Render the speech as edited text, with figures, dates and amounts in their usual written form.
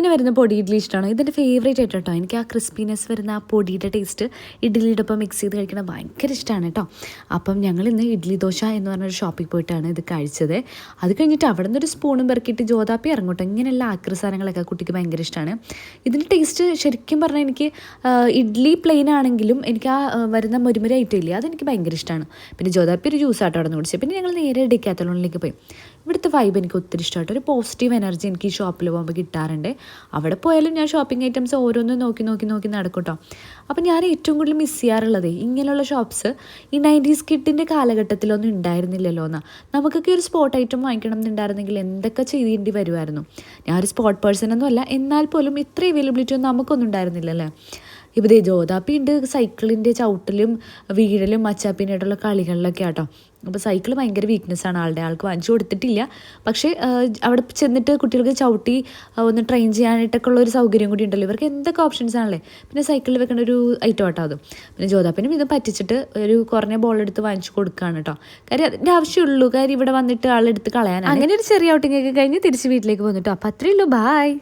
ഇങ്ങനെ വരുന്ന പൊടി ഇഡ്ഡലി ഇഷ്ടമാണ്. ഇതെൻ്റെ ഫേവറേറ്റ് ആയിട്ട് കേട്ടോ. എനിക്ക് ആ ക്രിസ്പിനെസ് വരുന്ന ആ പൊടിയുടെ ടേസ്റ്റ് ഇഡ്ഡലിയുടെ ഒപ്പം മിക്സ് ചെയ്ത് കഴിക്കണം ഭയങ്കര ഇഷ്ടമാണ് കേട്ടോ. അപ്പം ഞങ്ങൾ ഇന്ന് ഇഡ്ഡലി ദോശ എന്ന് പറഞ്ഞൊരു ഷോപ്പിൽ പോയിട്ടാണ് ഇത് കഴിച്ചത്. അത് കഴിഞ്ഞിട്ട് അവിടെ നിന്നൊരു സ്പൂണും പെറുക്കിയിട്ട് ജോതാപ്പി ഇറങ്ങോട്ടോ. ഇങ്ങനെയുള്ള ആക്രി സാധനങ്ങളൊക്കെ കുട്ടിക്ക് ഭയങ്കര ഇഷ്ടമാണ്. ഇതിൻ്റെ ടേസ്റ്റ് ശരിക്കും പറഞ്ഞാൽ എനിക്ക് ഇഡ്ഡലി പ്ലെയിൻ ആണെങ്കിലും എനിക്ക് ആ വരുന്ന മുരുമുര ഐറ്റം ഇല്ലേ അതെനിക്ക് ഭയങ്കര ഇഷ്ടമാണ്. പിന്നെ ജോതാപ്പി ഒരു ജ്യൂസ് ആട്ടോ അവിടെ നിന്ന് കുടിച്ചത്. പിന്നെ ഞങ്ങൾ നേരെ ഡെക്കാത്തലോണിലേക്ക് പോയി. ഇവിടുത്തെ വൈബ് എനിക്ക് ഒത്തിരി ഇഷ്ടമായിട്ട് ഒരു പോസിറ്റീവ് എനർജി എനിക്ക് ഈ ഷോപ്പിൽ പോകുമ്പോൾ കിട്ടാറുണ്ട്. അവിടെ പോയാലും ഞാൻ ഷോപ്പിംഗ് ഐറ്റംസ് ഓരോന്നും നോക്കി നടക്കും കേട്ടോ. അപ്പം ഞാൻ ഏറ്റവും കൂടുതൽ മിസ് ചെയ്യാറുള്ളത് ഇങ്ങനെയുള്ള ഷോപ്സ് ഈ 90s കിഡിൻ്റെ കാലഘട്ടത്തിലൊന്നും ഉണ്ടായിരുന്നില്ലല്ലോ എന്നാ. നമുക്കൊക്കെ ഒരു സ്പോട്ട് ഐറ്റം വാങ്ങിക്കണം എന്നുണ്ടായിരുന്നെങ്കിൽ എന്തൊക്കെ ചെയ്യേണ്ടി വരുമായിരുന്നു. ഞാൻ ഒരു സ്പോട്ട് പേഴ്സൺ ഒന്നും അല്ല, എന്നാൽ പോലും ഇത്ര അവൈലബിലിറ്റി ഒന്നും നമുക്കൊന്നും ഉണ്ടായിരുന്നില്ലല്ലേ. ഇപ്പോൾ ഇതേ ജോതാപ്പി ഉണ്ട് സൈക്കിളിൻ്റെ ചവിട്ടലും വീഴലും മച്ചാപ്പിനായിട്ടുള്ള കളികളിലൊക്കെ ആട്ടോ. അപ്പോൾ സൈക്കിൾ ഭയങ്കര വീക്ക്നെസ്സാണ് ആൾക്ക് വാങ്ങിച്ചു കൊടുത്തിട്ടില്ല. പക്ഷേ അവിടെ ചെന്നിട്ട് കുട്ടികൾക്ക് ചവിട്ടി ഒന്ന് ട്രെയിൻ ചെയ്യാനായിട്ടൊക്കെ ഉള്ള ഒരു സൗകര്യം കൂടി ഉണ്ടല്ലോ. ഇവർക്ക് എന്തൊക്കെ ഓപ്ഷൻസ് ആണല്ലേ. പിന്നെ സൈക്കിളിൽ വെക്കേണ്ട ഒരു ഐറ്റം ആട്ടോ അതും. പിന്നെ ജോതാപ്പിനും ഇത് പറ്റിച്ചിട്ട് ഒരു കുറഞ്ഞ ബോൾ എടുത്ത് വാങ്ങിച്ചു കൊടുക്കുകയാണ് കേട്ടോ. കാര്യം അതിൻ്റെ ആവശ്യമുള്ളൂ. കാര്യം ഇവിടെ വന്നിട്ട് ആളെടുത്ത് കളയാൻ. അങ്ങനെ ഒരു ചെറിയ ഔട്ടിങ്ങൊക്കെ കഴിഞ്ഞ് തിരിച്ച് വീട്ടിലേക്ക് വന്നിട്ടോ. അപ്പോൾ അത്രയേ ഉള്ളൂ. ബായ്.